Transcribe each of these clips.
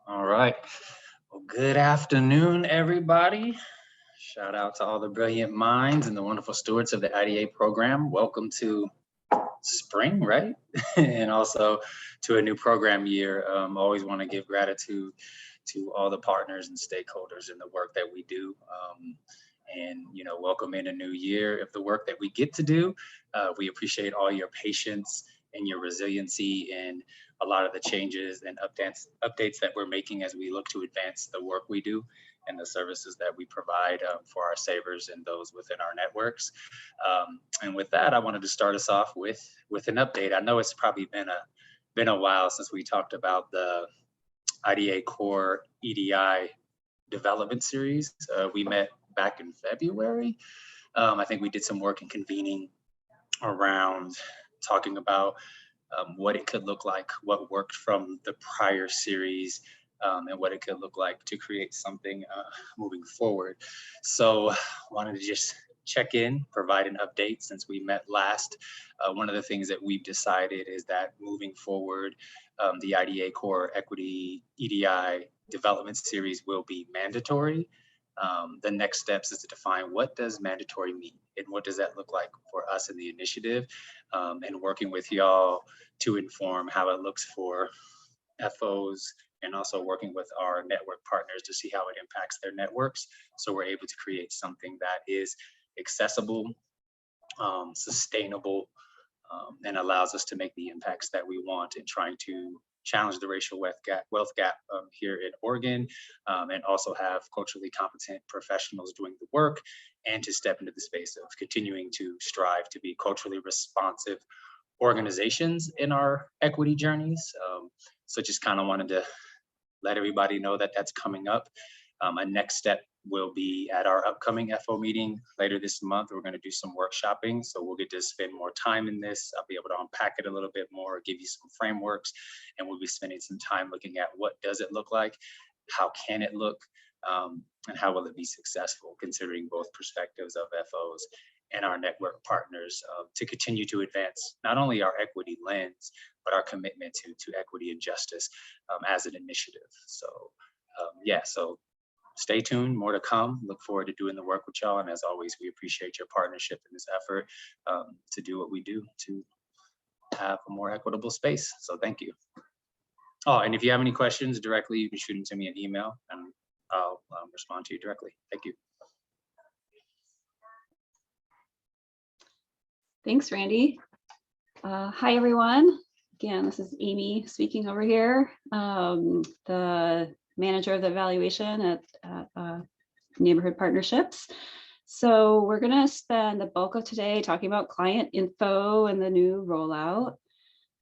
All right. Well, good afternoon, everybody. Shout out to all the brilliant minds and the wonderful stewards of the IDA program. Welcome to spring, right? And also to a new program year. Always want to give gratitude to all the partners and stakeholders in the work that we do. And welcome in a new year of the work that we get to do. We appreciate all your patience and your resiliency and a lot of the changes and updates that we're making as we look to advance the work we do and the services that we provide for our savers and those within our networks. And with that, I wanted to start us off with an update. I know it's probably been a while since we talked about the IDA Core EDI development series. We met back in February. I think we did some work in convening around talking about what it could look like, what worked from the prior series, and what it could look like to create something moving forward. So wanted to just check in, provide an update since we met last. One of the things that we've decided is that moving forward, the IDA Core Equity EDI development series will be mandatory. The next steps is to define what does mandatory mean and what does that look like for us in the initiative, and working with y'all to inform how it looks for FOs and also working with our network partners to see how it impacts their networks. So we're able to create something that is accessible, sustainable, and allows us to make the impacts that we want in trying to challenge the racial wealth gap here in Oregon, and also have culturally competent professionals doing the work, and to step into the space of continuing to strive to be culturally responsive organizations in our equity journeys. So just kind of wanted to let everybody know that that's coming up. A next step will be at our upcoming FO meeting later this month. We're going to do some workshopping, so we'll get to spend more time in this. I'll be able to unpack it a little bit more, give you some frameworks, and we'll be spending some time looking at what does it look like, how can it look, and how will it be successful, considering both perspectives of FOs and our network partners, to continue to advance not only our equity lens, but our commitment to equity and justice as an initiative. So so stay tuned, more to come. Look forward to doing the work with y'all. And as always, we appreciate your partnership in this effort to do what we do to have a more equitable space. So thank you. Oh, and if you have any questions directly, you can shoot them to me an email and I'll respond to you directly. Thank you. Thanks, Randy. Hi, everyone. Again, this is Amy speaking over here, the manager of the evaluation at Neighborhood Partnerships. So we're going to spend the bulk of today talking about client info and the new rollout.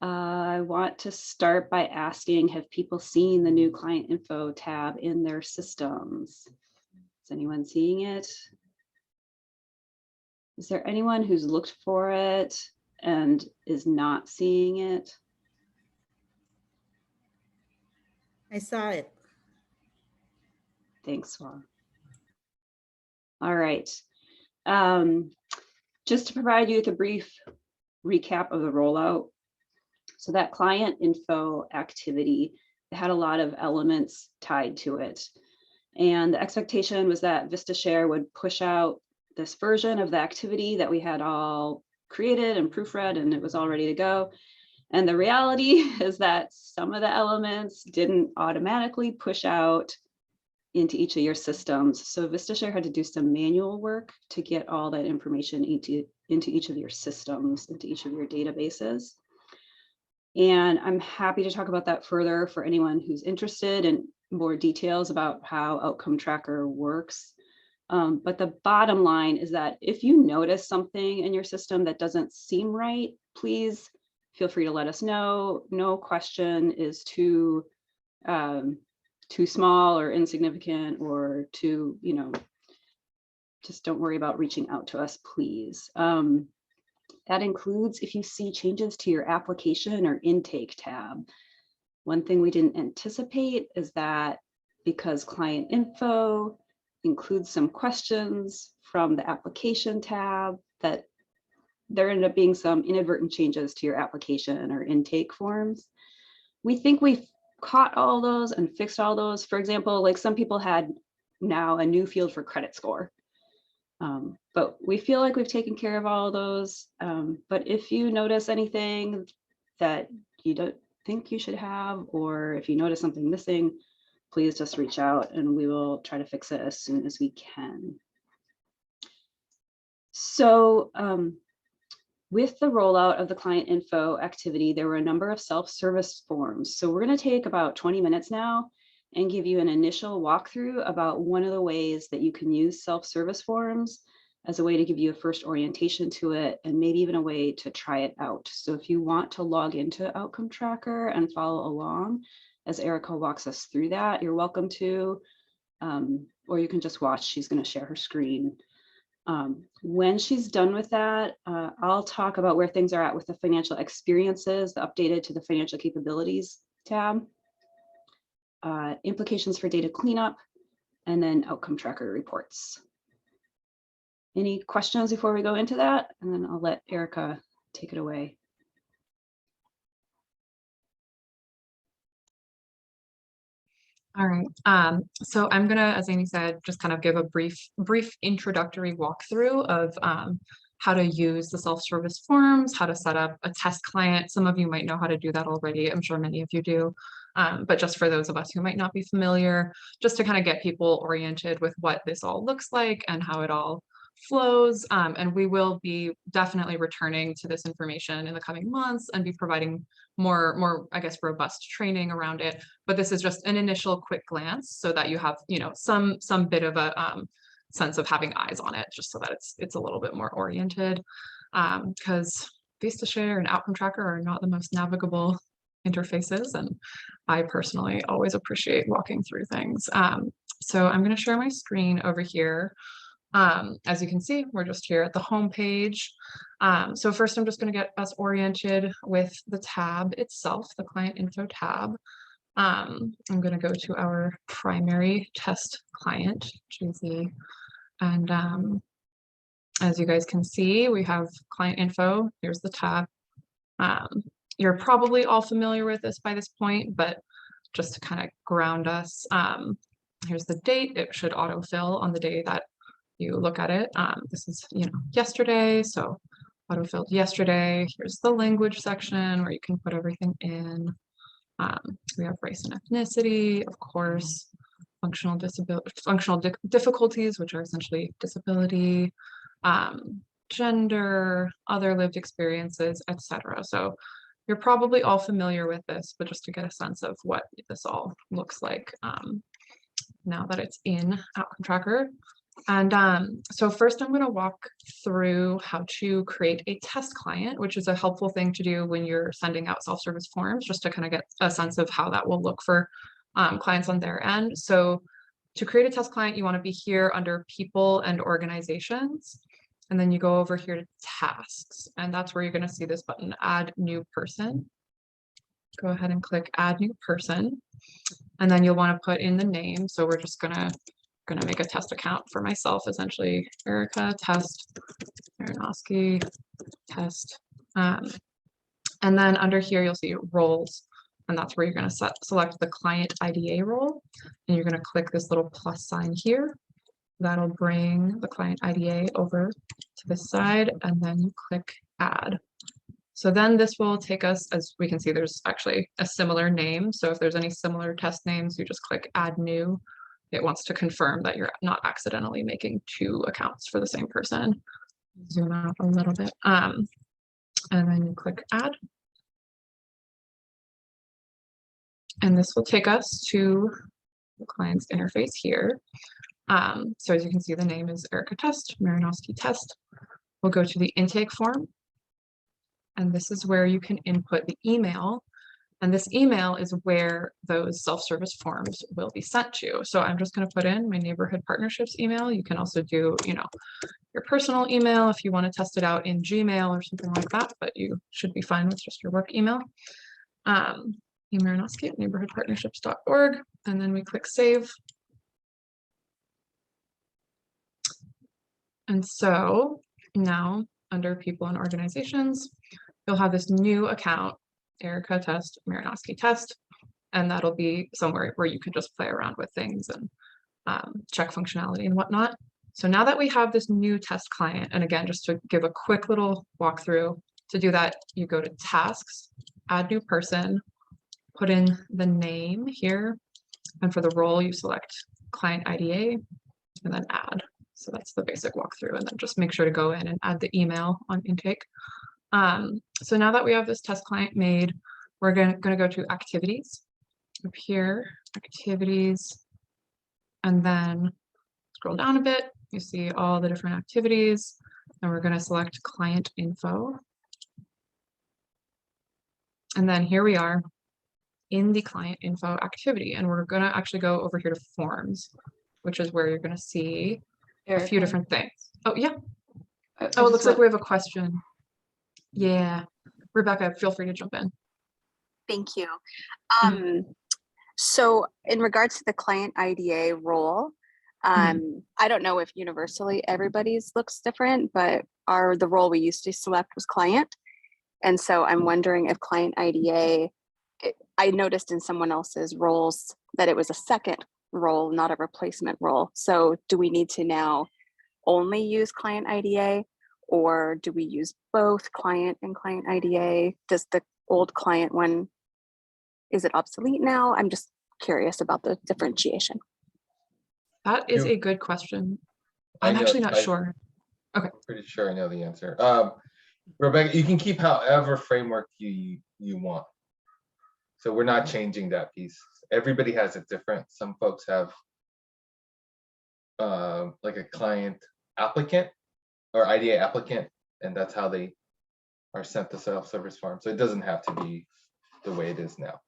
I want to start by asking, have people seen the new client info tab in their systems? Is anyone seeing it? Is there anyone who's looked for it and is not seeing it? I saw it. Thanks, Swan. All right. Just to provide you with a brief recap of the rollout. So that client info activity had a lot of elements tied to it. And the expectation was that VistaShare would push out this version of the activity that we had all created and proofread, and it was all ready to go. And the reality is that some of the elements didn't automatically push out into each of your systems. So VistaShare had to do some manual work to get all that information into each of your systems, into each of your databases. And I'm happy to talk about that further for anyone who's interested in more details about how Outcome Tracker works. But the bottom line is that if you notice something in your system that doesn't seem right, please feel free to let us know. No question is too small or insignificant or too, just don't worry about reaching out to us, please. That includes if you see changes to your application or intake tab. One thing we didn't anticipate is that because client info includes some questions from the application tab, that there ended up being some inadvertent changes to your application or intake forms. We think we've caught all those and fixed all those. For example, like some people had now a new field for credit score. But we feel like we've taken care of all of those. But if you notice anything that you don't think you should have, or if you notice something missing, please just reach out and we will try to fix it as soon as we can. So with the rollout of the client info activity, there were a number of self-service forms. So we're going to take about 20 minutes now and give you an initial walkthrough about one of the ways that you can use self-service forms as a way to give you a first orientation to it, and maybe even a way to try it out. So if you want to log into Outcome Tracker and follow along as Erica walks us through that, you're welcome to, or you can just watch. She's going to share her screen. When she's done with that, I'll talk about where things are at with the financial experiences, the updated to the financial capabilities tab, implications for data cleanup, and then Outcome Tracker reports. Any questions before we go into that? And then I'll let Erica take it away. All right, so I'm gonna, as Amy said, just kind of give a brief introductory walkthrough of how to use the self-service forms, how to set up a test client. Some of you might know how to do that already. I'm sure many of you do. But just for those of us who might not be familiar, just to kind of get people oriented with what this all looks like and how it all flows. And we will be definitely returning to this information in the coming months and be providing more, I guess, robust training around it. But this is just an initial quick glance so that you have, you know, some bit of a sense of having eyes on it, just so that it's a little bit more oriented. Because VistaShare and Outcome Tracker are not the most navigable interfaces, and I personally always appreciate walking through things. So I'm going to share my screen over here. As you can see, we're just here at the home page. So first, I'm just going to get us oriented with the tab itself, the client info tab. I'm going to go to our primary test client, GZ. And as you guys can see, we have client info. Here's the tab. You're probably all familiar with this by this point, but just to kind of ground us, here's the date. It should autofill on the day that you look at it. This is, you know, yesterday, so autofilled yesterday. Here's the language section where you can put everything in. We have race and ethnicity, of course, functional difficulties, which are essentially disability, gender, other lived experiences, etc. So you're probably all familiar with this, but just to get a sense of what this all looks like now that it's in Outcome Tracker. And so first I'm going to walk through how to create a test client, which is a helpful thing to do when you're sending out self-service forms, just to kind of get a sense of how that will look for clients on their end. So to create a test client, you want to be here under people and organizations, and then you go over here to tasks, and that's where you're going to see this button, add new person. Go ahead and click add new person, and then you'll want to put in the name. So we're just gonna make a test account for myself, essentially. Erica test, Marinowski test. And then under here, you'll see roles, and that's where you're going to select the client IDA role. And you're going to click this little plus sign here. That'll bring the client IDA over to this side, and then you click add. So then this will take us, as we can see, there's actually a similar name. So if there's any similar test names, you just click add new. It wants to confirm that you're not accidentally making two accounts for the same person. Zoom out a little bit. And then you click add. And this will take us to the client's interface here. So as you can see, the name is Erica test, Marinowski test. We'll go to the intake form. And this is where you can input the email. And this email is where those self-service forms will be sent to. So I'm just going to put in my neighborhood partnerships email. You can also do, you know, your personal email if you want to test it out in Gmail or something like that, but you should be fine with just your work email. Marinowski at neighborhoodpartnerships.org, and then we click save. And so now under people and organizations, you'll have this new account, Erica test, Marinowski test, and that'll be somewhere where you can just play around with things and check functionality and whatnot. So now that we have this new test client, and again, just to give a quick little walkthrough, to do that, you go to tasks, add new person, put in the name here, and for the role, you select client IDA, and then add. So that's the basic walkthrough, and then just make sure to go in and add the email on intake. So now that we have this test client made, we're going to go to activities, up here, activities, and then scroll down a bit, you see all the different activities, and we're going to select client info. And then here we are in the client info activity, and we're going to actually go over here to forms, which is where you're going to see a few different things. Oh, yeah. Oh, it looks like we have a question. Yeah. Rebecca, feel free to jump in. Thank you. So in regards to the client IDA role, I don't know if universally everybody's looks different, but the role we used to select was client. And so I'm wondering if client IDA, I noticed in someone else's roles that it was a second role, not a replacement role. So do we need to now only use client IDA, or do we use both client and client IDA? Does the old client one, is it obsolete now? I'm just curious about the differentiation. That is a good question. I'm actually not sure. Okay. I'm pretty sure I know the answer. Rebecca, you can keep however framework you want. So we're not changing that piece. Everybody has it different. Some folks have like a client applicant or IDA applicant, and that's how they are sent the self-service form. So it doesn't have to be the way it is now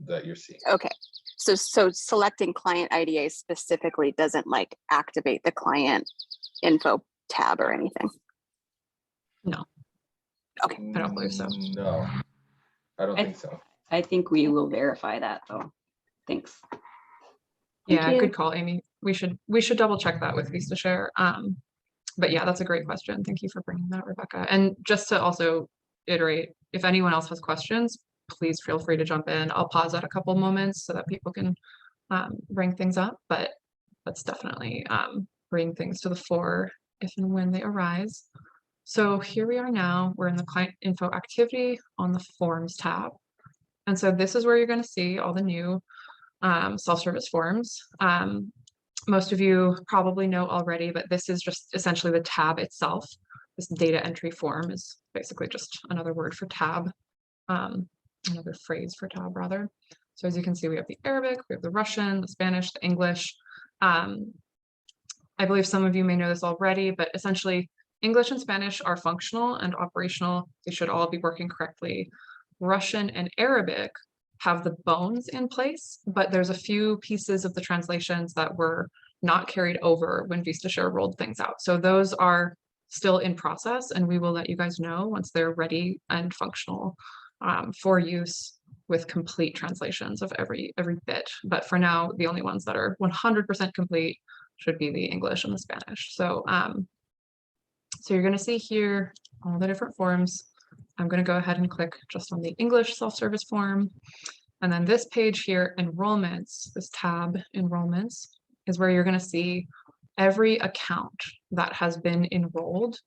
that you're seeing. Okay, so selecting client IDA specifically doesn't like activate the client info tab or anything? No. Okay. I don't believe so. No, I don't think so. I think we will verify that though. Thanks. Yeah, you. good call, Amy. We should double check that with VistaShare. But yeah, that's a great question. Thank you for bringing that, Rebecca. And just to also iterate, if anyone else has questions, please feel free to jump in. I'll pause at a couple moments so that people can bring things up, but let's definitely bring things to the fore if and when they arise. So here we are now, we're in the client info activity on the forms tab. And so this is where you're going to see all the new self-service forms. Most of you probably know already, but this is just essentially the tab itself. This data entry form is basically just another word for tab, another phrase for tab rather. So as you can see, we have the Arabic, we have the Russian, the Spanish, the English. I believe some of you may know this already, but essentially English and Spanish are functional and operational. They should all be working correctly. Russian and Arabic have the bones in place, but there's a few pieces of the translations that were not carried over when VistaShare rolled things out. So those are still in process, and we will let you guys know once they're ready and functional for use with complete translations of every bit. But for now, the only ones that are 100% complete should be the English and the Spanish. So, so you're going to see here all the different forms. I'm going to go ahead and click just on the English self-service form. And then this page here, enrollments, this tab, enrollments, is where you're going to see every account that has been enrolled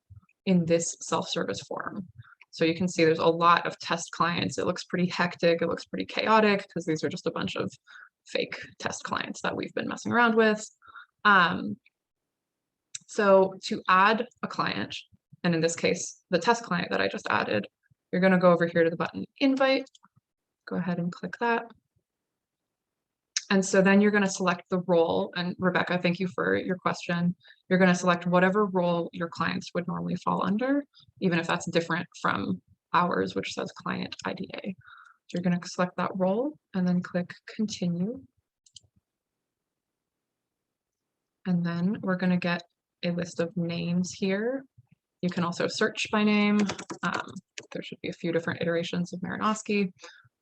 in this self-service form. So you can see there's a lot of test clients. It looks pretty hectic. It looks pretty chaotic because these are just a bunch of fake test clients that we've been messing around with. So to add a client, and in this case, the test client that I just added, you're going to go over here to the button invite. Go ahead and click that. And so then you're going to select the role. And Rebecca, thank you for your question. You're going to select whatever role your clients would normally fall under, even if that's different from ours, which says client IDA. So you're going to select that role and then click continue. And then we're going to get a list of names here. You can also search by name. There should be a few different iterations of Maranowski.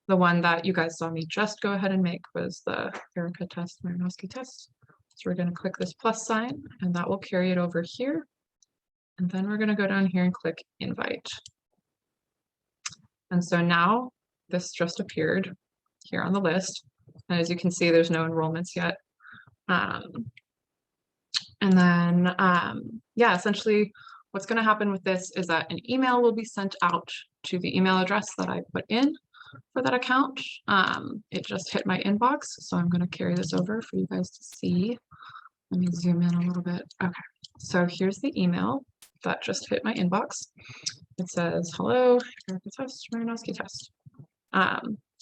The one that you guys saw me just go ahead and make was the Erica test, Maranowski test. So we're going to click this plus sign, and that will carry it over here. And then we're going to go down here and click invite. And so now this just appeared here on the list. And as you can see, there's no enrollments yet. And then, yeah, essentially what's going to happen with this is that an email will be sent out to the email address that I put in for that account. It just hit my inbox, so I'm going to carry this over for you guys to see. Let me zoom in a little bit. Okay, so here's the email that just hit my inbox. It says, hello, Erica Test, Marinowski Test.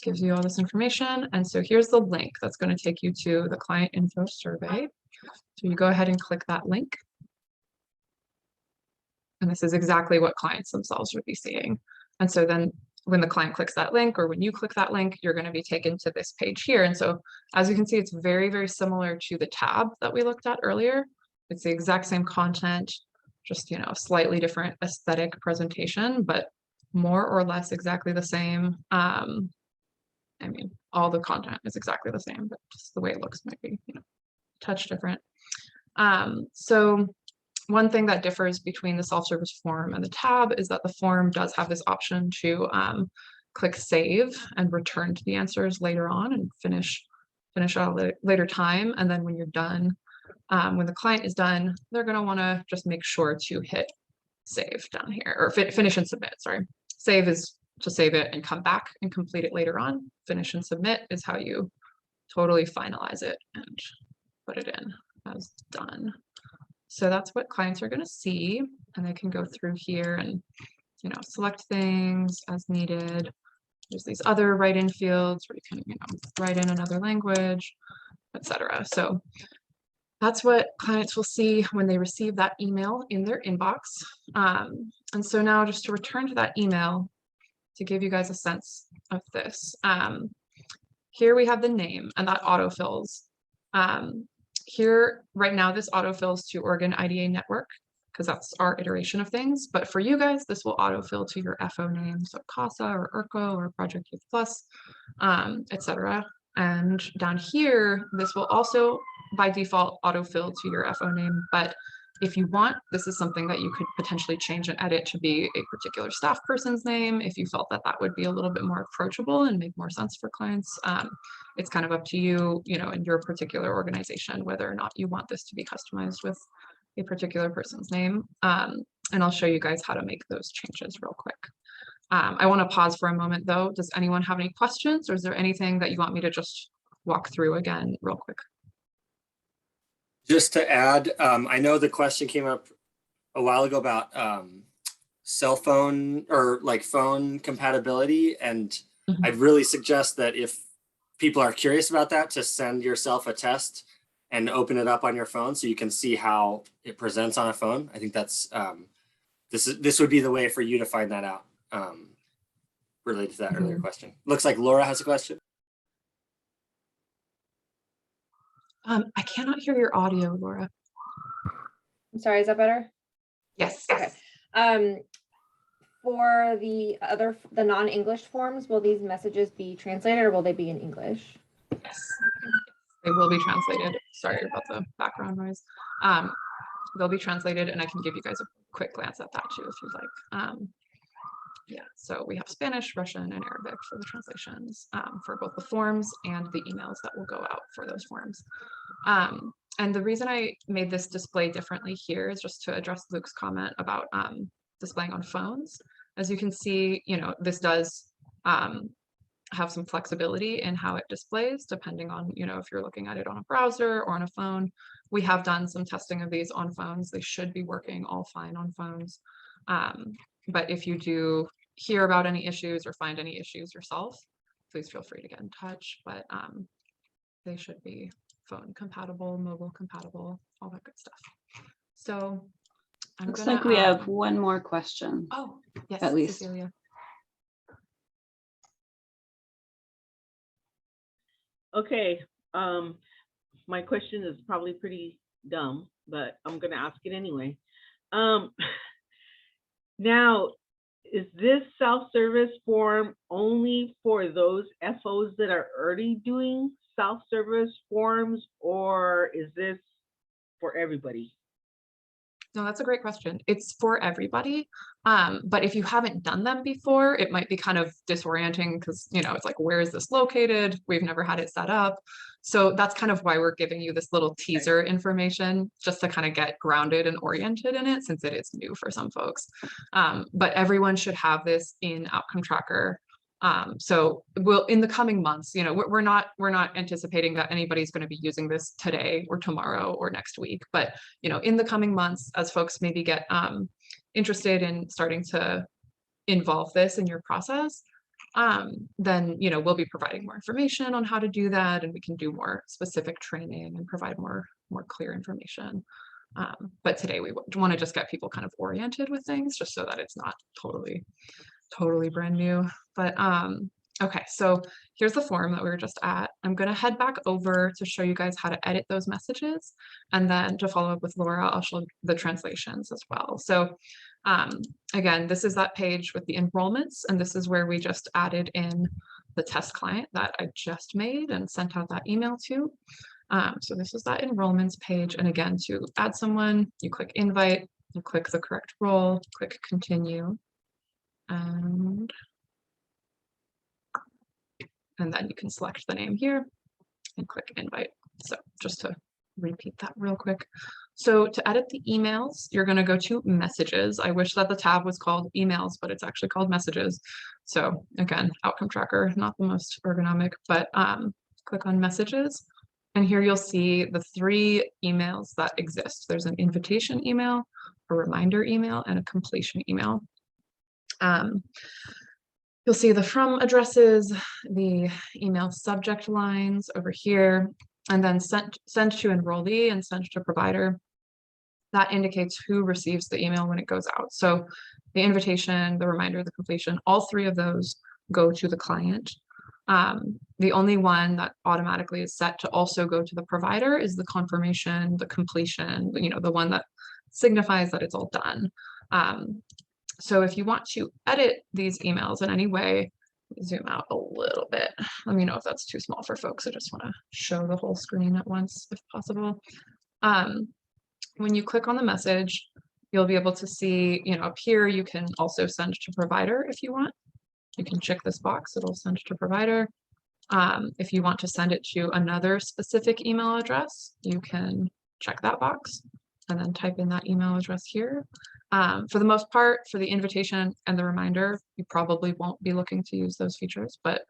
Gives you all this information. And so here's the link that's going to take you to the client info survey. So you go ahead and click that link. And this is exactly what clients themselves would be seeing. And so then when the client clicks that link, or when you click that link, you're going to be taken to this page here. And so as you can see, it's very, very similar to the tab that we looked at earlier. It's the exact same content, just, you know, slightly different aesthetic presentation, but more or less exactly the same. I mean, all the content is exactly the same, but just the way it looks might be, you know, a touch different. So one thing that differs between the self-service form and the tab is that the form does have this option to click save and return to the answers later on and finish at a later time. And then when you're done, when the client is done, they're going to want to just make sure to hit save down here, or finish and submit, sorry. Save is to save it and come back and complete it later on. Finish and submit is how you totally finalize it and put it in as done. So that's what clients are going to see, and they can go through here and, you know, select things as needed. There's these other write-in fields where you can, you know, write in another language, etc. So that's what clients will see when they receive that email in their inbox. And so now just to return to that email, to give you guys a sense of this, here we have the name, and that autofills. Here, right now, this autofills to Oregon IDA Network, because that's our iteration of things. But for you guys, this will autofill to your FO name, so CASA or ERCO or Project Youth Plus, etc. And down here, this will also, by default, autofill to your FO name. But if you want, this is something that you could potentially change and edit to be a particular staff person's name if you felt that that would be a little bit more approachable and make more sense for clients. It's kind of up to you, you know, in your particular organization, whether or not you want this to be customized with a particular person's name. And I'll show you guys how to make those changes real quick. I want to pause for a moment though. Does anyone have any questions, or is there anything that you want me to just walk through again real quick? Just to add, I know the question came up a while ago about cell phone or like phone compatibility. And I'd really suggest that if people are curious about that, to send yourself a test and open it up on your phone so you can see how it presents on a phone. I think that's, this would be the way for you to find that out related to that earlier question. Looks like Laura has a question. I cannot hear your audio, Laura. I'm sorry, is that better? Yes. Okay. For the non-English forms, will these messages be translated or will they be in English? Yes, they will be translated. Sorry about the background noise. They'll be translated, and I can give you guys a quick glance at that too if you'd like. Yeah, so we have Spanish, Russian, and Arabic for the translations for both the forms and the emails that will go out for those forms. And the reason I made this display differently here is just to address Luke's comment about displaying on phones. As you can see, you know, this does have some flexibility in how it displays depending on, you know, if you're looking at it on a browser or on a phone. We have done some testing of these on phones. They should be working all fine on phones. But if you do hear about any issues or find any issues yourself, please feel free to get in touch. But they should be phone compatible, mobile compatible, all that good stuff. So Looks like we have one more question. Oh, yes, at least. Cecilia. Okay, my question is probably pretty dumb, but I'm gonna ask it anyway. Now, is this self-service form only for those FOs that are already doing self-service forms, or is this for everybody? No, that's a great question. It's for everybody. But if you haven't done them before, it might be kind of disorienting because, you know, it's like, where is this located? We've never had it set up. So that's kind of why we're giving you this little teaser information just to kind of get grounded and oriented in it since it is new for some folks. But everyone should have this in Outcome Tracker. So we'll, in the coming months, you know, we're not anticipating that anybody's going to be using this today or tomorrow or next week, but, you know, in the coming months, as folks maybe get interested in starting to involve this in your process, then, you know, we'll be providing more information on how to do that, and we can do more specific training and provide more clear information. But today we want to just get people kind of oriented with things just so that it's not totally brand new. But okay, so here's the form that we were just at. I'm going to head back over to show you guys how to edit those messages, and then to follow up with Laura, I'll show the translations as well. So again, this is that page with the enrollments, and this is where we just added in the test client that I just made and sent out that email to. So this is that enrollments page, and again, to add someone, you click invite, you click the correct role, click continue, and then you can select the name here and click invite. So just to repeat that real quick. So to edit the emails, you're going to go to messages. I wish that the tab was called emails, but it's actually called messages. So again, Outcome Tracker, not the most ergonomic, but click on messages. And here you'll see the 3 emails that exist. There's an invitation email, a reminder email, and a completion email. You'll see the from addresses, the email subject lines over here, and then sent to enrollee and sent to provider. That indicates who receives the email when it goes out. So the invitation, the reminder, the completion, all 3 of those go to the client. The only one that automatically is set to also go to the provider is the confirmation, the completion, you know, the one that signifies that it's all done. So if you want to edit these emails in any way, zoom out a little bit. Let me know if that's too small for folks. I just want to show the whole screen at once if possible. When you click on the message, you'll be able to see, you know, up here, you can also send to provider if you want. You can check this box, it'll send to provider. If you want to send it to another specific email address, you can check that box and then type in that email address here. For the most part, for the invitation and the reminder, you probably won't be looking to use those features, but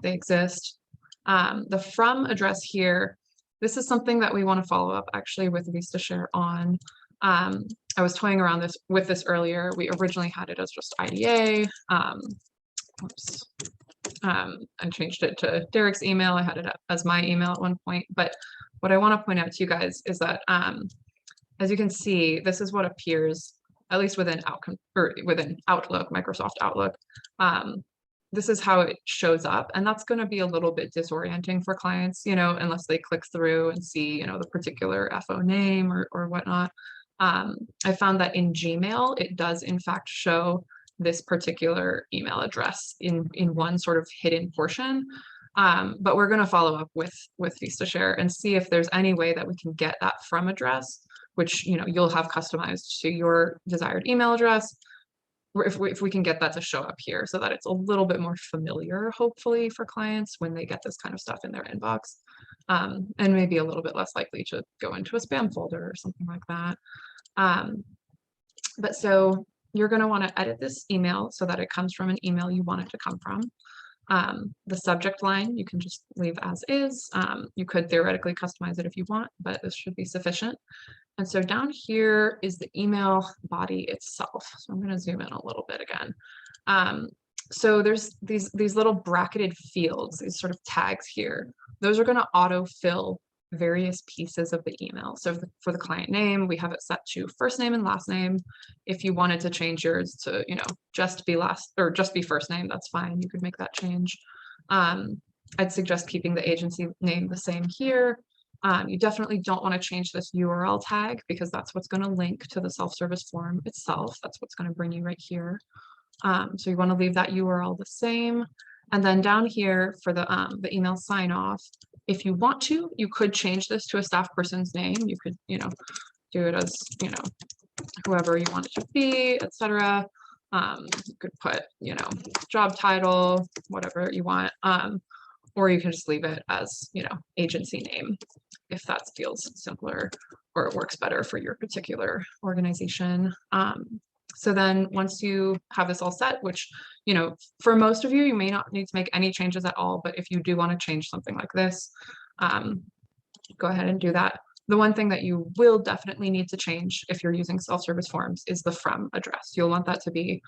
they exist. The from address here, this is something that we want to follow up actually with VistaShare on. I was toying around with this earlier. We originally had it as just IDA. I changed it to Derek's email. I had it as my email at one point. But what I want to point out to you guys is that as you can see, this is what appears, at least within Outlook, Microsoft Outlook. This is how it shows up, and that's going to be a little bit disorienting for clients, you know, unless they click through and see, you know, the particular FO name or whatnot. I found that in Gmail, it does in fact show this particular email address in one sort of hidden portion. But we're going to follow up with VistaShare and see if there's any way that we can get that from address, which, you know, you'll have customized to your desired email address, if we can get that to show up here so that it's a little bit more familiar, hopefully, for clients when they get this kind of stuff in their inbox, and maybe a little bit less likely to go into a spam folder or something like that. But so you're going to want to edit this email so that it comes from an email you want it to come from. The subject line, you can just leave as is. You could theoretically customize it if you want, but this should be sufficient. And so down here is the email body itself. So I'm going to zoom in a little bit again. So there's these little bracketed fields, these sort of tags here. Those are going to autofill various pieces of the email. So for the client name, we have it set to first name and last name. If you wanted to change yours to, you know, just be last or just be first name, that's fine. You could make that change. I'd suggest keeping the agency name the same here. You definitely don't want to change this URL tag because that's what's going to link to the self-service form itself. That's what's going to bring you right here. So you want to leave that URL the same. And then down here for the email sign off, if you want to, you could change this to a staff person's name. You could, you know, do it as, you know, whoever you want it to be, etc. You could put, you know, job title, whatever you want. Or you can just leave it as, you know, agency name if that feels simpler or it works better for your particular organization. So then once you have this all set, which, you know, for most of you, you may not need to make any changes at all, but if you do want to change something like this, go ahead and do that. The one thing that you will definitely need to change if you're using self-service forms is the from address. You'll want that to be,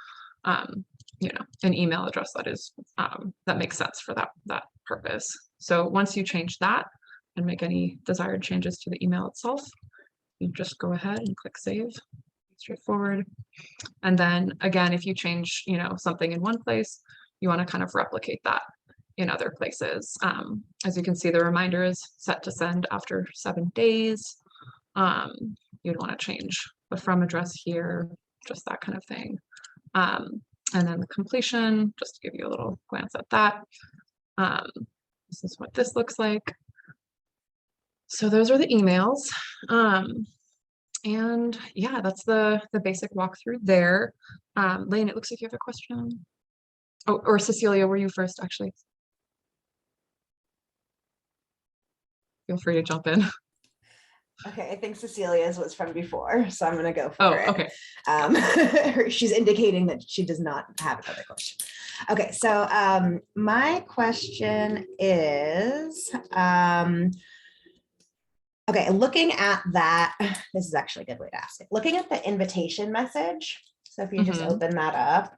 you know, an email address that is, that makes sense for that purpose. So once you change that and make any desired changes to the email itself, you just go ahead and click save. Straightforward. And then again, if you change, you know, something in one place, you want to kind of replicate that in other places. As you can see, the reminder is set to send after 7 days. You'd want to change the from address here, just that kind of thing. And then the completion, just to give you a little glance at that. This is what this looks like. So those are the emails. And yeah, that's the basic walkthrough there. Lane, it looks like you have a question. Oh, or Cecilia, were you first actually? Feel free to jump in. Okay, I think Cecilia's was from before, so I'm gonna go for Oh, it. okay. She's indicating that she does not have another question. Okay, so my question is, okay, looking at that, this is actually a good way to ask it. Looking at the invitation message, so if you just Mhm. open that up,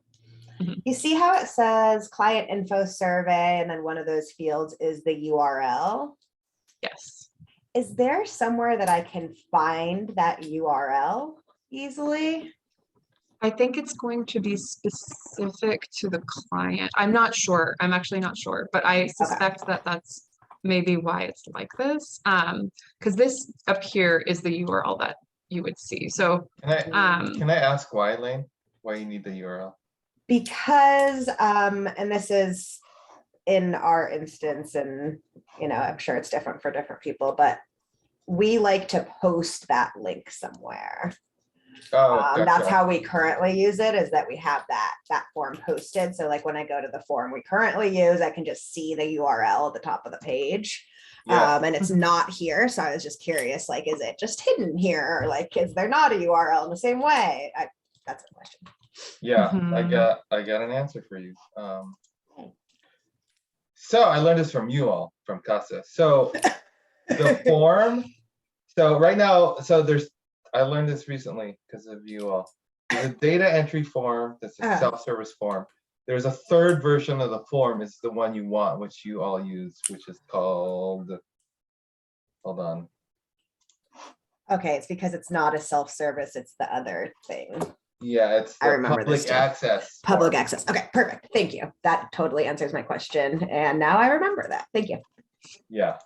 Mhm. you see how it says client info survey, and then one of those fields is the URL. Yes. Is there somewhere that I can find that URL easily? I think it's going to be specific to the client. I'm not sure. I'm actually not sure, but I suspect that that's maybe why it's like this. Because this up here is the URL that you would see. So Can I ask why, Lane? Why you need the URL? Because, and this is in our instance, and you know, I'm sure it's different for different people, but we like to post that link somewhere. Oh, That's gotcha. how we currently use it, is that we have that form posted. So like when I go to the form we currently use, I can just see the URL at the top of the page. Yeah. And it's not here. So I was just curious, like, is it just hidden here? Or like, is there not a URL in the same way? That's a question. Yeah, Mhm. I got an answer for you. So I learned this from you all, from Casa. So the form, so right now, so I learned this recently because of you all. There's a data entry form that's a self-service form. There's a third version of the form, is the one you want, which you all use, which is called, hold on. Okay, it's because it's not a self-service, it's the other thing. Yeah, it's I the remember this public too. access. Public form. access. Okay, perfect. Thank you. That totally answers my question. And now I remember that. Thank you. Yeah.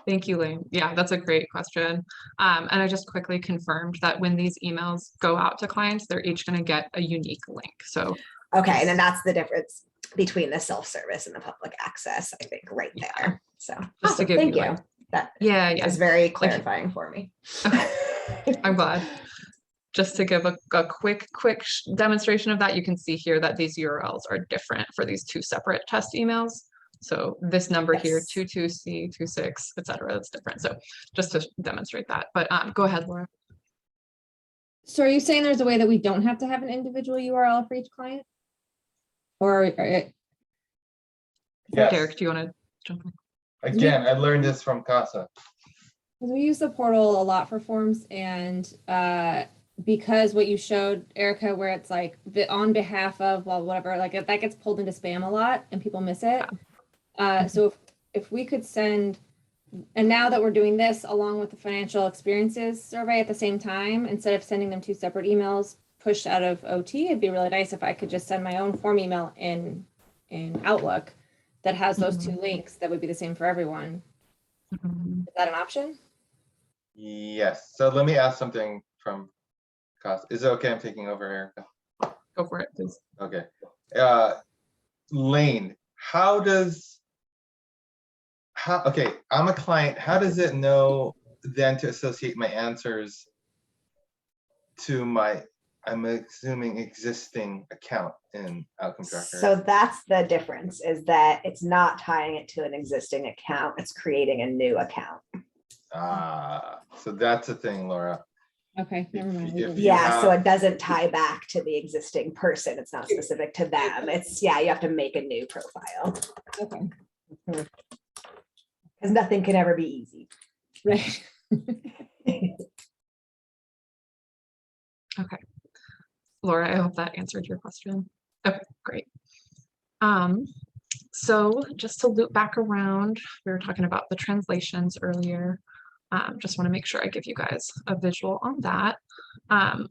Thank you, Lane. Yeah, that's a great question. And I just quickly confirmed that when these emails go out to clients, they're each going to get a unique link. So okay, and then that's the difference between the self-service and the public access, I think, right there. So just to give thank you, you. like, That yeah, is very clarifying for me. I'm glad. Just to give a quick demonstration of that, you can see here that these URLs are different for these two separate test emails. So this number here, 22C26, etc. That's different. So just to demonstrate that, but go ahead, Laura. So are you saying there's a way that we don't have to have an individual URL for each client? Or Yes. Derek, do you want to jump in? Again, I learned this from Casa. we use the portal a lot for forms, and because what you showed, Erica, where it's like on behalf of, well, whatever, like that gets pulled into spam a lot and people miss it. So if we could send, and now that we're doing this along with the financial experiences survey at the same time, instead of sending them two separate emails pushed out of OT, it'd be really nice if I could just send my own form email in Outlook that has those two links that would be the same for everyone. Is that an option? Yes. So let me ask something from Casa. Is it okay? I'm taking over, Erica. Go for it, please. Okay. Lane, okay, I'm a client. How does it know then to associate my answers to my, I'm assuming, existing account in Outcome Tracker. So that's the difference, is that it's not tying it to an existing account, it's creating a new account. So that's the thing, Laura. Okay, never mind. we If didn't. you Yeah, so have- it doesn't tie back to the existing person. It's not specific to them. It's, yeah, you have to make a new profile. Okay, Because nothing can ever be easy. right. Laura, I hope that answered your question. Okay, great. So just to loop back around, we were talking about the translations earlier. Just want to make sure I give you guys a visual on that.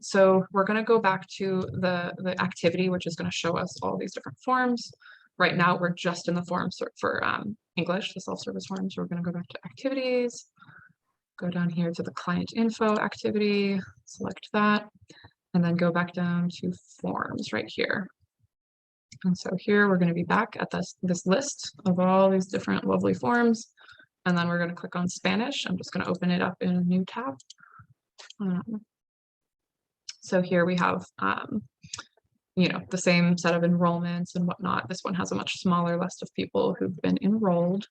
So we're going to go back to the activity, which is going to show us all these different forms. Right now, we're just in the forms for English, the self-service forms. We're going to go back to activities, go down here to the client info activity, select that, and then go back down to forms right here. And so here we're going to be back at this list of all these different lovely forms. And then we're going to click on Spanish. I'm just going to open it up in a new tab. So here we have, you know, the same set of enrollments and whatnot. This one has a much smaller list of people who've been enrolled.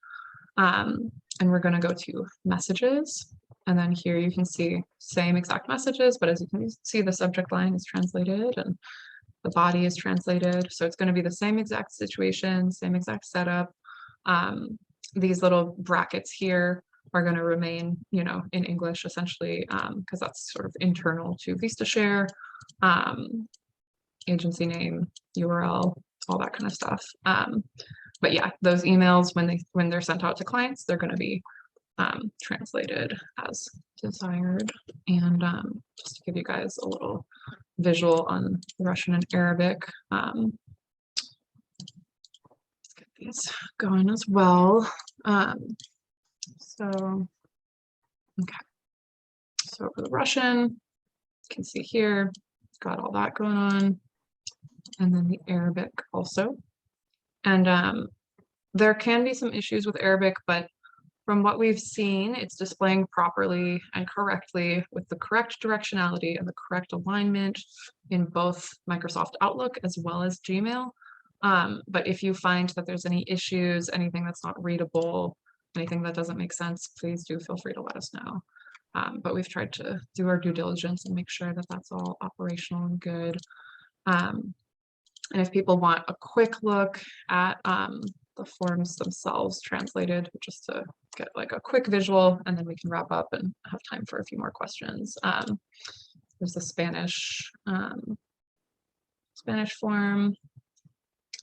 And we're going to go to messages. And then here you can see same exact messages, but as you can see, the subject line is translated and the body is translated. So it's going to be the same exact situation, same exact setup. These little brackets here are going to remain, you know, in English essentially, because that's sort of internal to VistaShare, agency name, URL, all that kind of stuff. But yeah, those emails, when they're sent out to clients, they're going to be translated as desired. And just to give you guys a little visual on Russian and Arabic, let's get these going as well. So, okay. So for the Russian, you can see here, got all that going on. And then the Arabic also. And there can be some issues with Arabic, but from what we've seen, it's displaying properly and correctly with the correct directionality and the correct alignment in both Microsoft Outlook as well as Gmail. But if you find that there's any issues, anything that's not readable, anything that doesn't make sense, please do feel free to let us know. But we've tried to do our due diligence and make sure that that's all operational and good. And if people want a quick look at the forms themselves translated, just to get like a quick visual, and then we can wrap up and have time for a few more questions. There's the Spanish form.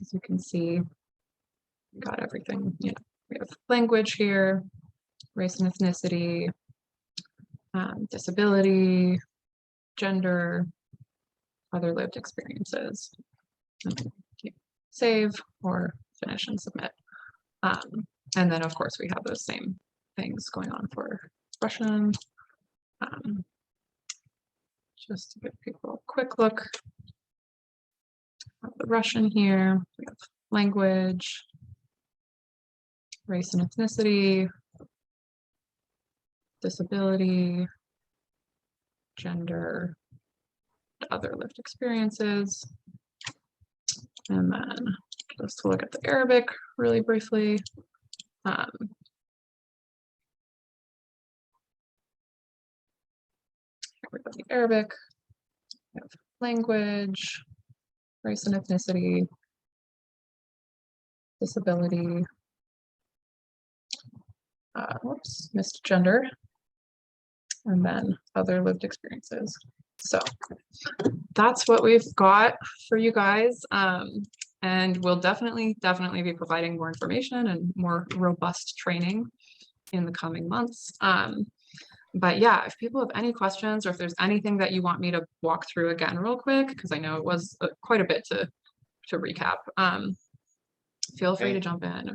As you can see, we got everything. You know, we have language here, race and ethnicity, disability, gender, other lived experiences. Save or finish and submit. And then of course we have those same things going on for Russian. Just to give people a quick look at the Russian here, we have language, race and ethnicity, disability, gender, other lived experiences. And then just to look at the Arabic really briefly. We got the Arabic, we have language, race and ethnicity, disability, whoops, missed gender, and then other lived experiences. So that's what we've got for you guys. And we'll definitely be providing more information and more robust training in the coming months. But yeah, if people have any questions or if there's anything that you want me to walk through again real quick, because I know it was quite a bit to recap, feel free to jump in.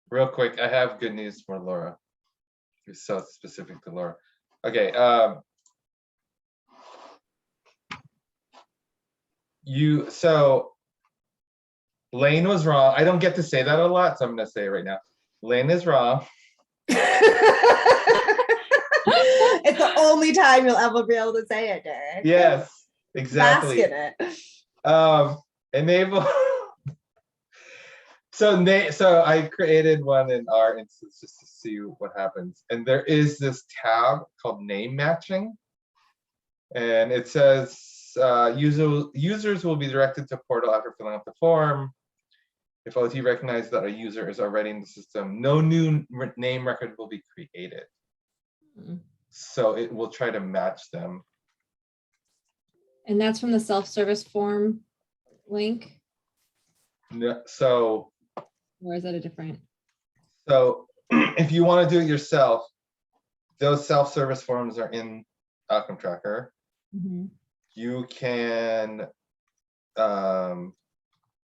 Real quick, I have good news for Laura. It's so specific to Laura. Okay. So Lane was wrong. I don't get to say that a lot, so I'm gonna say it right now. Lane is wrong. It's the only time you'll ever be able to say it, Derek. Yes, Bask exactly. in it. Enable. So I created one in our instance just to see what happens. And there is this tab called name matching. And it says users will be directed to portal after filling out the form. If OT recognizes that a user is already in the system, no new name record will be created. So it will try to match them. And that's from the self-service form link, So or is that a different? if you want to do it yourself, those self-service forms are in Outcome Tracker. You can,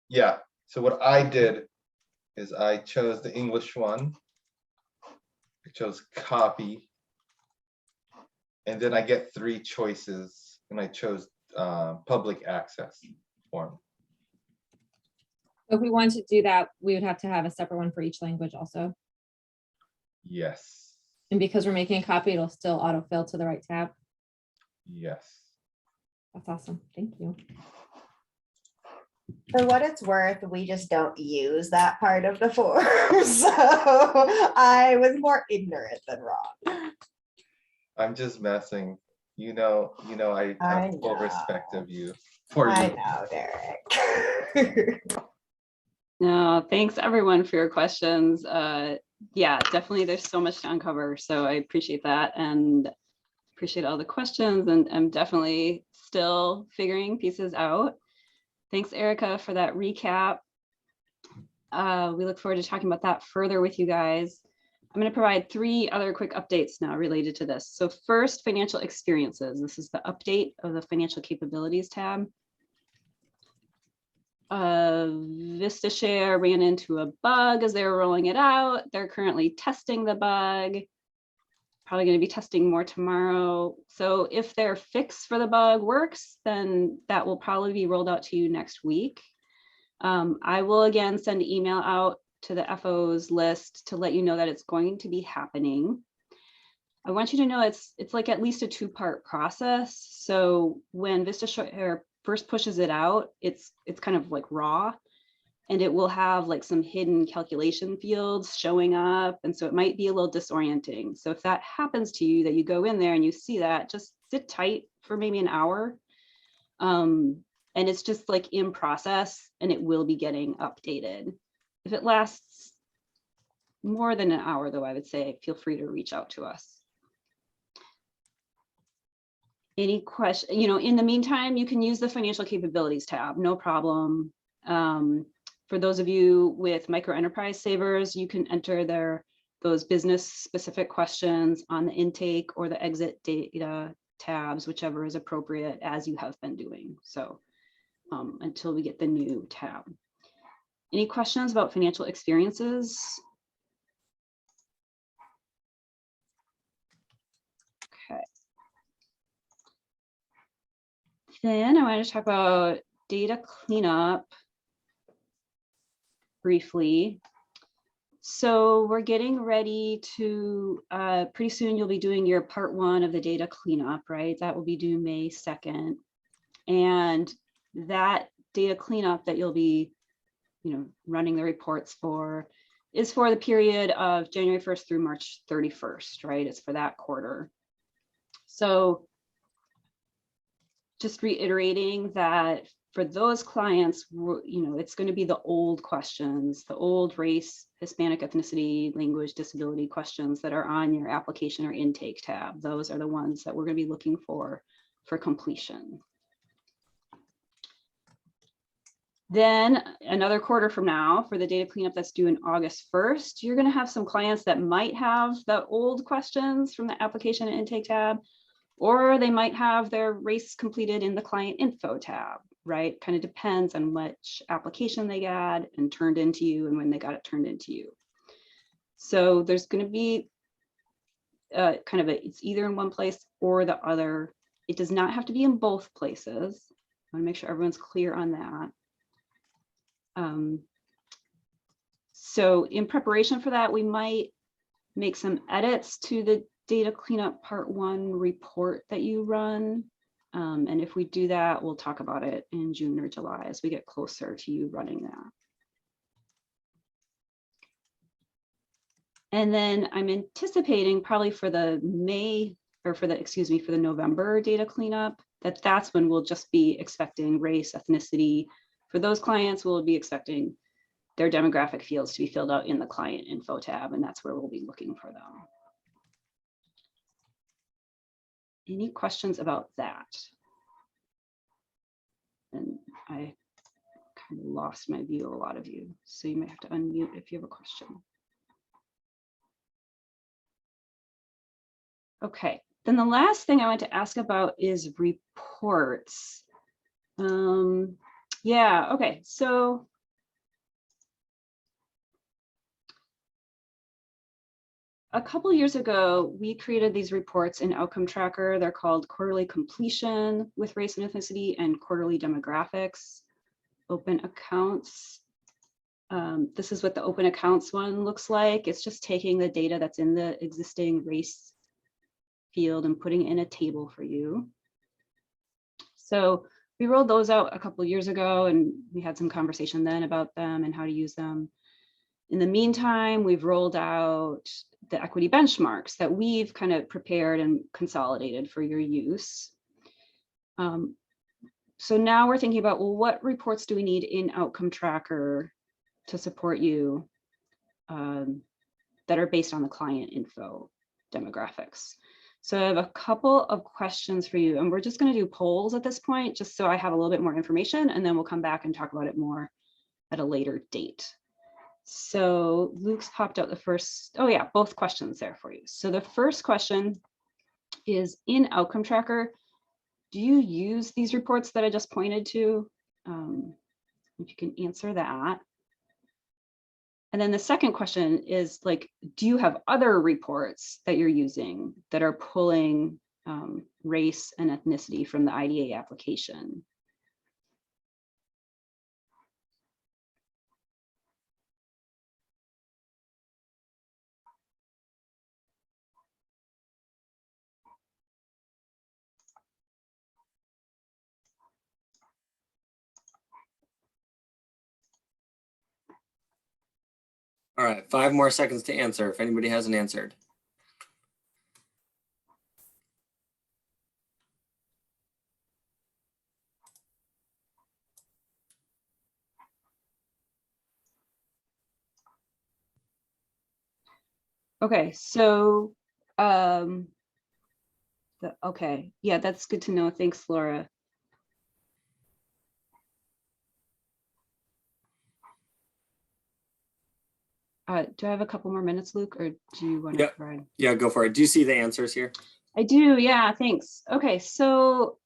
yeah. So what I did is I chose the English one. I chose copy. And then I get 3 choices, and I chose public access form. If we want to do that, we would have to have a separate one for each language also. Yes. And because we're making a copy, it'll still autofill to the right tab. Yes. That's awesome. Thank you. For what it's worth, we just don't use that part of the form. So I was more ignorant than wrong. I'm just messing. You know, I have full respect of you for I you. know, Derek. No, thanks everyone for your questions. Yeah, definitely there's so much to uncover. So I appreciate that and appreciate all the questions, and I'm definitely still figuring pieces out. Thanks, Erica, for that recap. We look forward to talking about that further with you guys. I'm going to provide 3 other quick updates now related to this. So first, financial experiences. This is the update of the financial capabilities tab. VistaShare ran into a bug as they were rolling it out. They're currently testing the bug. Probably going to be testing more tomorrow. So if their fix for the bug works, then that will probably be rolled out to you next week. I will again send an email out to the FOs list to let you know that it's going to be happening. I want you to know it's like at least a 2-part process. So when VistaShare first pushes it out, it's kind of like raw, and it will have like some hidden calculation fields showing up. And so it might be a little disorienting. So if that happens to you, that you go in there and you see that, just sit tight for maybe an hour. And it's just like in process, and it will be getting updated. If it lasts more than an hour, though, I would say feel free to reach out to us. Any question, in the meantime, you can use the financial capabilities tab, no problem. For those of you with micro enterprise savers, you can enter those business specific questions on the intake or the exit data tabs, whichever is appropriate, as you have been doing. So until we get the new tab. Any questions about financial experiences? Okay. Then I want to talk about data cleanup briefly. So we're getting ready to, pretty soon you'll be doing your part 1 of the data cleanup, right? That will be due May 2nd. And that data cleanup that you'll be running the reports for is for the period of January 1st through March 31st, right? It's for that quarter. So just reiterating that for those clients, it's going to be the old questions, the old race, Hispanic ethnicity, language, disability questions that are on your application or intake tab. Those are the ones that we're going to be looking for completion. Then another quarter from now, for the data cleanup that's due in August 1st, you're going to have some clients that might have the old questions from the application and intake tab, or they might have their race completed in the client info tab, right? Kind of depends on which application they got and turned into you and when they got it turned into you. So there's going to be it's either in one place or the other. It does not have to be in both places. I want to make sure everyone's clear on that. So in preparation for that, we might make some edits to data cleanup part 1 report that you run. And if we do that, we'll talk about it in June or July as we get closer to you running that. And then I'm anticipating probably for the for the November data cleanup, that's when we'll just be expecting race, ethnicity. For those clients, we'll be expecting their demographic fields to be filled out in the client info tab, and that's where we'll be looking for them. Any questions about that? And I kind of lost my view of a lot of you, so you might have to unmute if you have a question. Okay, then the last thing I want to ask about is reports. Yeah, okay, so a couple years ago, we created these reports in Outcome Tracker. They're called Quarterly Completion with Race and Ethnicity and Quarterly Demographics, Open Accounts. This is what the Open Accounts one looks like. It's just taking the data that's in the existing race field and putting it in a table for you. So we rolled those out a couple years ago, and we had some conversation then about them and how to use them. In the meantime, we've rolled out the equity benchmarks that we've kind of prepared and consolidated for your use. So now we're thinking about, well, what reports do we need in Outcome Tracker to support you that are based on the client info demographics? So I have a couple of questions for you, and we're just going to do polls at this point, just so I have a little bit more information, and then we'll come back and talk about it more at a later date. So Luke's popped out the first, oh yeah, both questions there for you. So the first question is, in Outcome Tracker, do you use these reports that I just pointed to? If you can answer that. And then the second question is, like, do you have other reports that you're using that are pulling race and ethnicity from the IDA application? All right, 5 more seconds to answer if anybody hasn't answered. Okay, so okay, yeah, that's good to know. Thanks, Laura. Do I have a couple more minutes, Luke, or do you want to provide? Yeah, go for it. Do you see the answers here? I do, yeah, thanks. Okay, so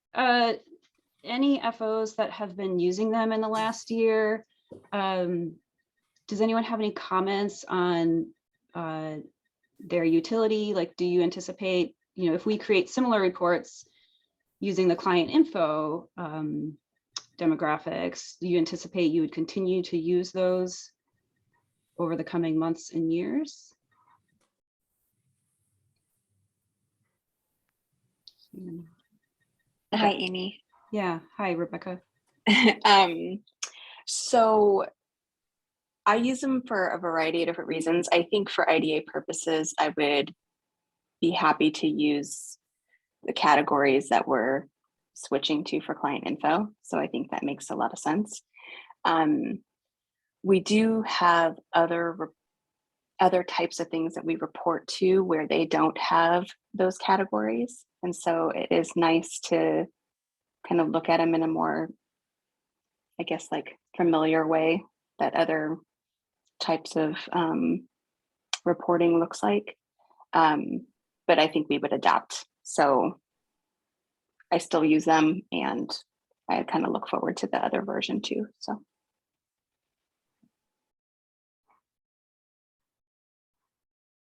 any FOs that have been using them in the last year, does anyone have any comments on their utility? Like, do you anticipate, you know, if we create similar reports using the client info demographics, do you anticipate you would continue to use those over the coming months and years? Hi, Amy. Yeah, hi, Rebecca. So I use them for a variety of different reasons. I think for IDA purposes, I would be happy to use the categories that we're switching to for client info. So I think that makes a lot of sense. We do have other types of things that we report to where they don't have those categories. And so it is nice to kind of look at them in a more, I guess, like familiar way that other types of reporting looks like. But I think we would adapt. So I still use them, and I kind of look forward to the other version too. So.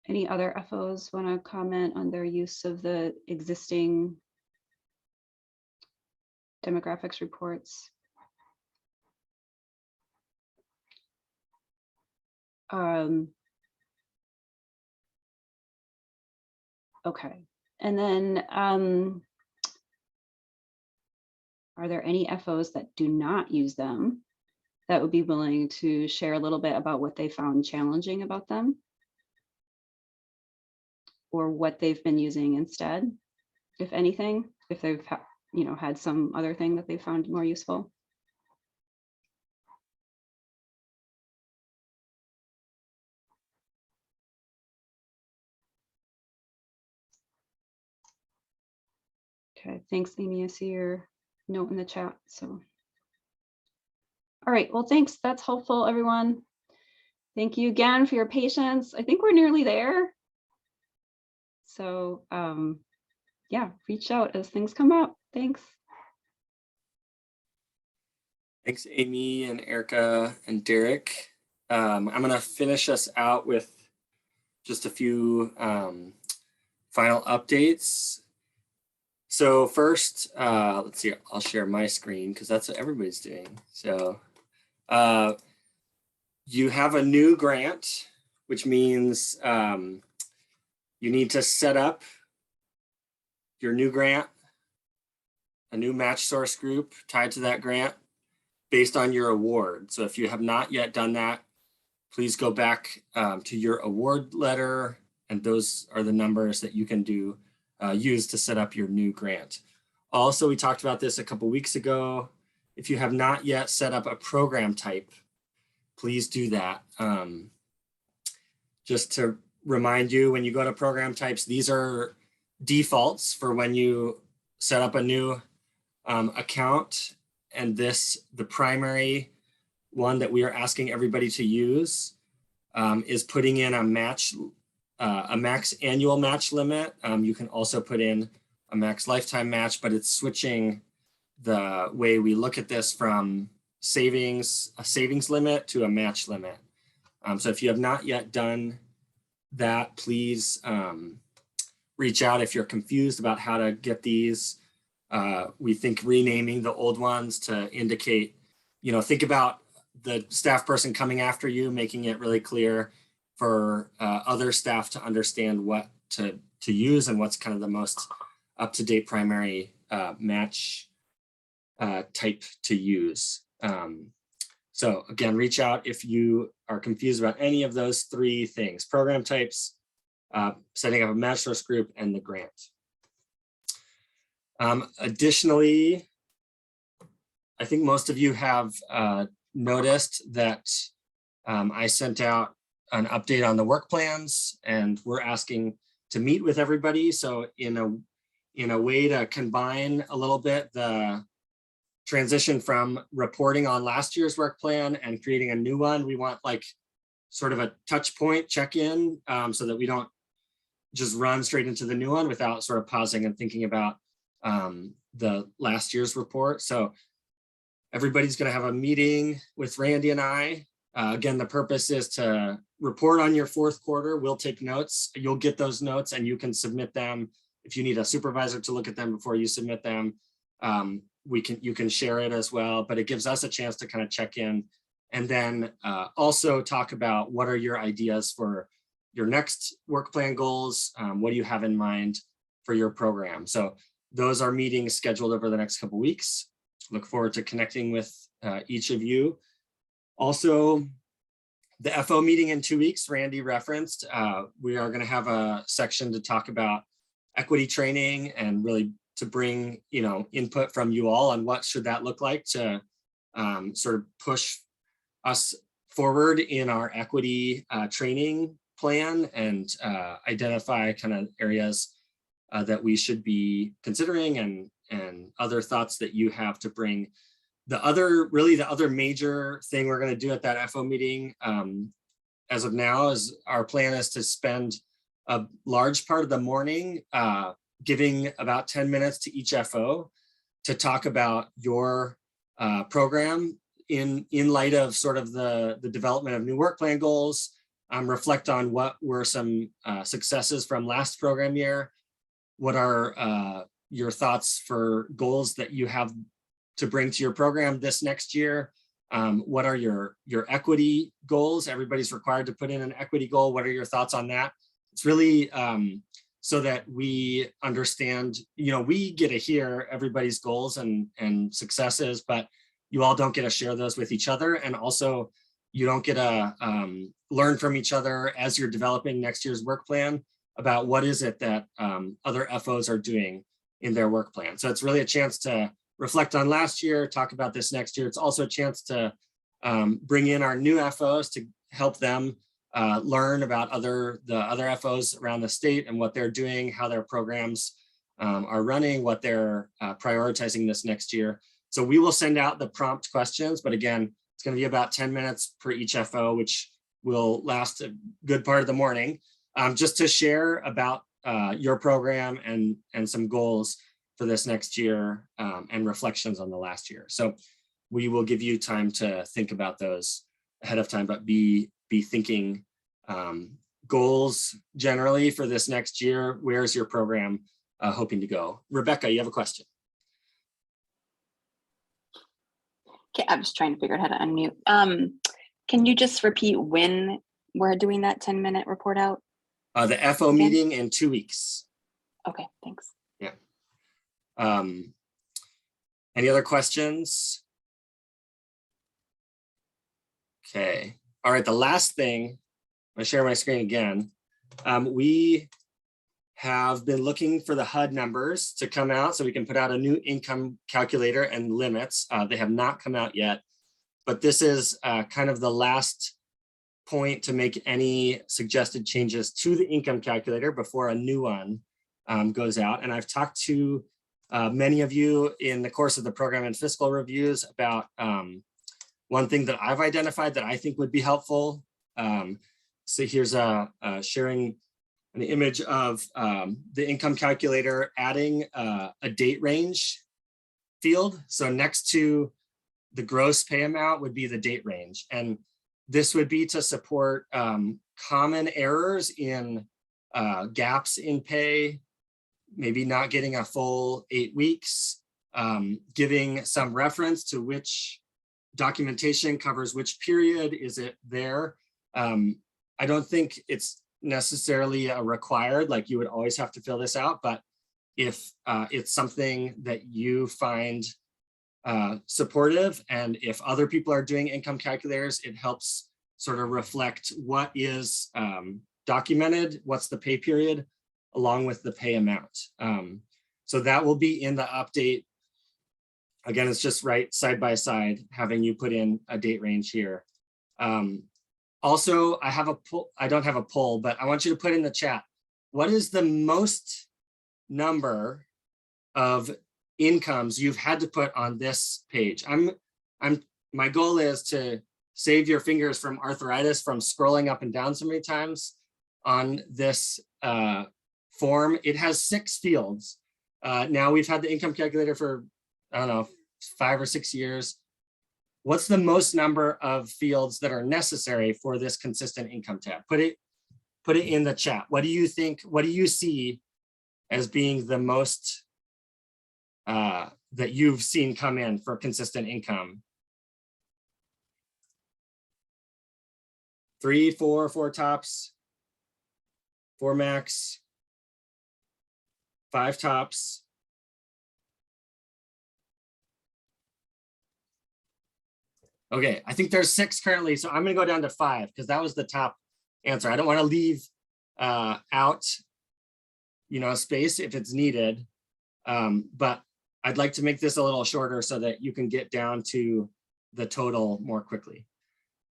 Any other FOs want to comment on their use of the existing demographics reports? Okay. And then are there any FOs that do not use them that would be willing to share a little bit about what they found challenging about them? Or what they've been using instead, if anything, if they've had some other thing that they found more useful? Okay, thanks, Amy. I see your note in the chat. So, all right, well, thanks. That's helpful, everyone. Thank you again for your patience. I think we're nearly there. So, yeah, reach out as things come up. Thanks. Thanks, Amy and Erica and Derek. I'm going to finish us out with just a few final updates. So first, let's see, I'll share my screen because that's what everybody's doing. So you have a new grant, which means you need to set up your new grant, a new match source group tied to that grant based on your award. So if you have not yet done that, please go back to your award letter, and those are the numbers that you can use to set up your new grant. Also, we talked about this a couple weeks ago. If you have not yet set up a program type, please do that. Just to remind you, when you go to program types, these are defaults for when you set up a new account. And the primary one that we are asking everybody to use is putting in a max annual match limit. You can also put in a max lifetime match, but it's switching the way we look at this from a savings limit to a match limit. So if you have not yet done that, please reach out if you're confused about how to get these. We think renaming the old ones to indicate, think about the staff person coming after you, making it really clear for other staff to understand what to use and what's kind of the most up-to-date primary match type to use. So again, reach out if you are confused about any of those three things: program types, setting up a match source group, and the grant. Additionally, I think most of you have noticed that I sent out an update on the work plans, and we're asking to meet with everybody. So in a way to combine a little bit the transition from reporting on last year's work plan and creating a new one, we want like sort of a touch point check-in so that we don't just run straight into the new one without sort of pausing and thinking about the last year's report. So everybody's going to have a meeting with Randy and I. Again, the purpose is to report on your fourth quarter. We'll take notes. You'll get those notes and you can submit them. If you need a supervisor to look at them before you submit them, you can share it as well, but it gives us a chance to kind of check in and then also talk about what are your ideas for your next work plan goals. What do you have in mind for your program? So those are meetings scheduled over the next couple of weeks. Look forward to connecting with each of you. Also, the FO meeting in 2 weeks, Randy referenced, we are going to have a section to talk about equity training and really to bring input from you all on what should that look like to sort of push us forward in our equity training plan and identify kind of areas that we should be considering and other thoughts that you have to bring. The other major thing we're going to do at that FO meeting as of now is our plan is to spend a large part of the morning giving about 10 minutes to each FO to talk about your program in light of sort of the development of new work plan goals, reflect on what were some successes from last program year, what are your thoughts for goals that you have to bring to your program this next year, what are your equity goals? Everybody's required to put in an equity goal. What are your thoughts on that? It's really so that we understand, we get to hear everybody's goals and successes, but you all don't get to share those with each other. And also you don't get to learn from each other as you're developing next year's work plan about what is it that other FOs are doing in their work plan. So it's really a chance to reflect on last year, talk about this next year. It's also a chance to bring in our new FOs to help them learn about the other FOs around the state and what they're doing, how their programs are running, what they're prioritizing this next year. So we will send out the prompt questions, but again, it's going to be about 10 minutes per each FO, which will last a good part of the morning, just to share about your program and some goals for this next year and reflections on the last year. So we will give you time to think about those ahead of time, but be thinking goals generally for this next year. Where's your program hoping to go? Rebecca, you have a question. Okay, I'm just trying to figure out how to unmute. Can you just repeat when we're doing that 10-minute report out? The FO meeting in 2 weeks. Okay, thanks. Yeah. Any other questions? Okay. All right, the last thing, I'm gonna share my screen again. We have been looking for the HUD numbers to come out so we can put out a new income calculator and limits. They have not come out yet, but this is kind of the last point to make any suggested changes to the income calculator before a new one goes out. And I've talked to many of you in the course of the program and fiscal reviews about one thing that I've identified that I think would be helpful. So here's sharing an image of the income calculator adding a date range field. So next to the gross pay amount would be the date range. And this would be to support common errors in gaps in pay, maybe not getting a full 8 weeks, giving some reference to which documentation covers which period. Is it there? I don't think it's necessarily a required, like you would always have to fill this out, but if it's something that you find supportive, and if other people are doing income calculators, it helps sort of reflect what is documented, what's the pay period, along with the pay amount. So that will be in the update. Again, it's just right side by side, having you put in a date range here. Also, I don't have a poll, but I want you to put in the chat, what is the most number of incomes you've had to put on this page? My goal is to save your fingers from arthritis from scrolling up and down so many times on this form. It has 6 fields. Now we've had the income calculator for, I don't know, 5 or 6 years. What's the most number of fields that are necessary for this consistent income tab? Put it in the chat. What do you think? What do you see as being the most that you've seen come in for consistent income? 3, 4, 4 tops, 4 max, 5 tops. Okay, I think there's 6 currently, so I'm gonna go down to 5 because that was the top answer. I don't want to leave out, space if it's needed, but I'd like to make this a little shorter so that you can get down to the total more quickly.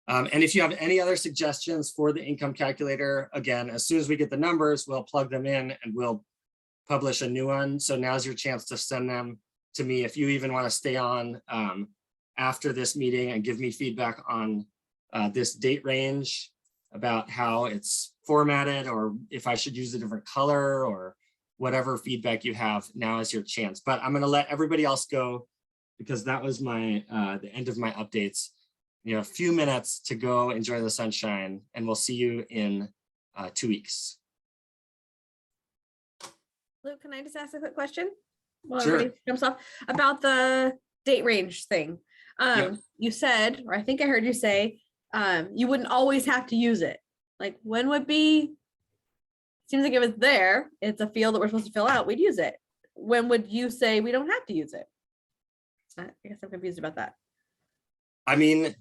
And if you have any other suggestions for the income calculator, again, as soon as we get the numbers, we'll plug them in and we'll publish a new one. So now's your chance to send them to me. If you even want to stay on after this meeting and give me feedback on this date range, about how it's formatted, or if I should use a different color, or whatever feedback you have, now is your chance. But I'm going to let everybody else go because that was my the end of my updates. You have a few minutes to go enjoy the sunshine, and we'll see you in 2 weeks. Luke, can I just ask a quick question? While Sure. everybody jumps off about the date range thing. Yeah. You said, or I think I heard you say, you wouldn't always have to use it. Like, when would be seems like if it's there, it's a field that we're supposed to fill out, we'd use it. When would you say we don't have to use it? I guess I'm confused about that. I mean,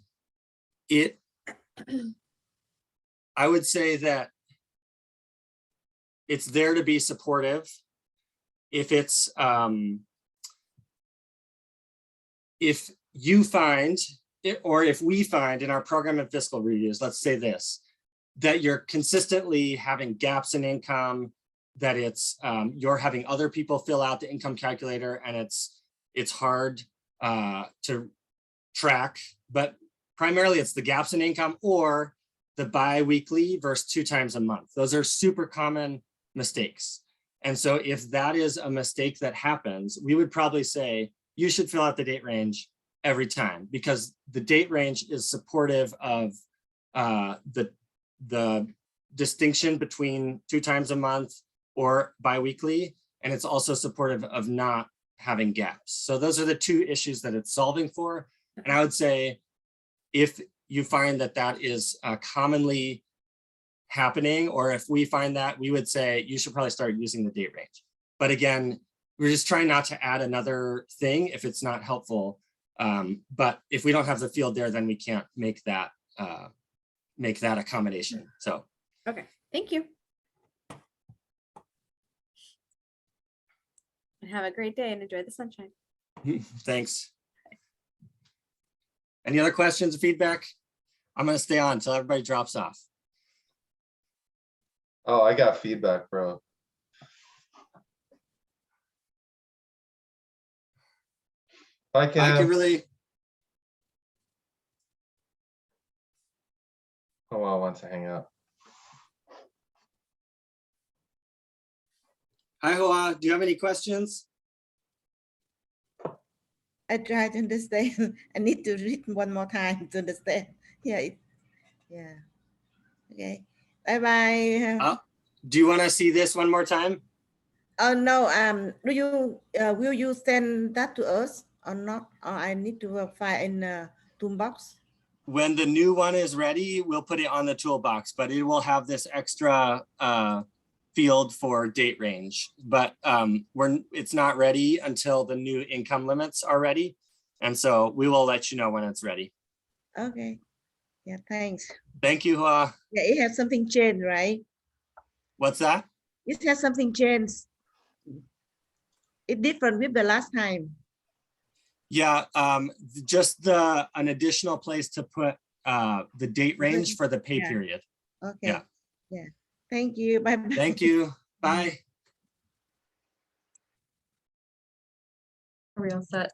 I would say that it's there to be supportive. If it's, if you find, or if we find in our program and fiscal reviews, let's say this, that you're consistently having gaps in income, that it's, you're having other people fill out the income calculator and it's hard to track, but primarily it's the gaps in income or the bi-weekly versus 2 times a month. Those are super common mistakes. And so if that is a mistake that happens, we would probably say you should fill out the date range every time, because the date range is supportive of the distinction between 2 times a month or bi-weekly, and it's also supportive of not having gaps. So those are the 2 issues that it's solving for. And I would say if you find that that is commonly happening, or if we find that, we would say you should probably start using the date range. But again, we're just trying not to add another thing if it's not helpful. But if we don't have the field there, then we can't make that accommodation. So. Okay, thank you. And have a great day and enjoy the sunshine. Thanks. Any other questions or feedback? I'm gonna stay on until everybody drops off. Oh, I got feedback, bro. Bye, I Cam. could really, Oh, well, wants to hang out. hi Hoa, do you have any questions? I try to understand. I need to read one more time to understand. Yeah. Yeah. Okay. Bye bye. Do you want to see this one more time? Oh no. Do you will you send that to us or not? Or I need to find in the toolbox. When the new one is ready, we'll put it on the toolbox, but it will have this extra field for date range. But it's not ready until the new income limits are ready. And so we will let you know when it's ready. Okay. Yeah. Thanks. Thank you, Hoa. Yeah. It has something changed, right? What's that? It has something changed. It's different with the last time. Yeah, just an additional place to put the date range for the pay Yeah. period. Okay. Yeah. Yeah. Thank you. Bye bye. Thank you. Bye. Are we all set?